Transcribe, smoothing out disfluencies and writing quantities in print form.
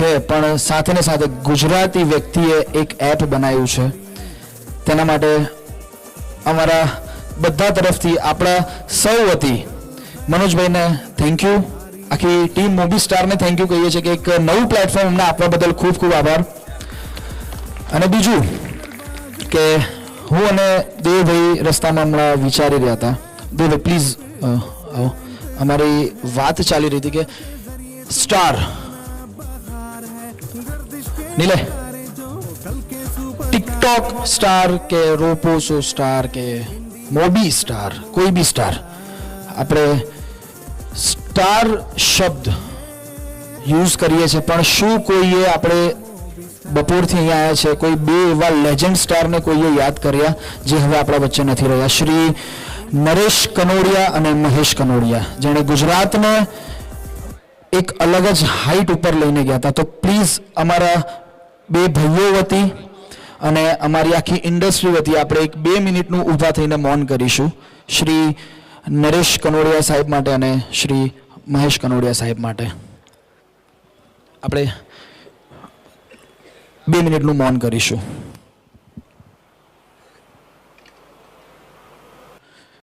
છે, પણ સાથે ને સાથે ગુજરાતી વ્યક્તિએ એક એપ બનાવ્યું છે. તેના માટે અમારા બધા તરફથી, આપણા સૌ વતી મનોજભાઈને થેન્ક યુ, આખી ટીમ મૂવી સ્ટારને થેન્ક યુ કહીએ છીએ કે એક નવું પ્લેટફોર્મ અમને આપવા બદલ ખૂબ ખૂબ આભાર. અને બીજું કે હું અને દેવભાઈ રસ્તામાં હમણાં વિચારી રહ્યા હતા. દેવભાઈ પ્લીઝ આવો. અમારી વાત ચાલી રહી હતી કે સ્ટાર નીલે ટિકટોક સ્ટાર કે રોપોસો સ્ટાર કે મોબી સ્ટાર, કોઈ બી સ્ટાર, આપણે સ્ટાર શબ્દ યુઝ કરીએ છીએ, પણ શું કોઈએ આપણે બપોરથી અહીંયા આવ્યા છે કોઈ બે એવા લેજન્ડ સ્ટારને કોઈએ યાદ કર્યા જે હવે આપણા વચ્ચે નથી રહ્યા? શ્રી નરેશ કનોડિયા અને મહેશ કનોડિયા, જેણે ગુજરાતને એક અલગ જ હાઈટ ઉપર લઈને ગયા હતા. તો પ્લીઝ અમારા બે ભાઈઓ વતી અને અમારી આખી ઇન્ડસ્ટ્રી વતી આપણે એક 2 મિનિટનું ઊભા થઈને મૌન કરીશું શ્રી નરેશ કનોડિયા સાહેબ માટે અને શ્રી મહેશ કનોડિયા સાહેબ માટે. આપણે 2 મિનિટનું મૌન કરીશું.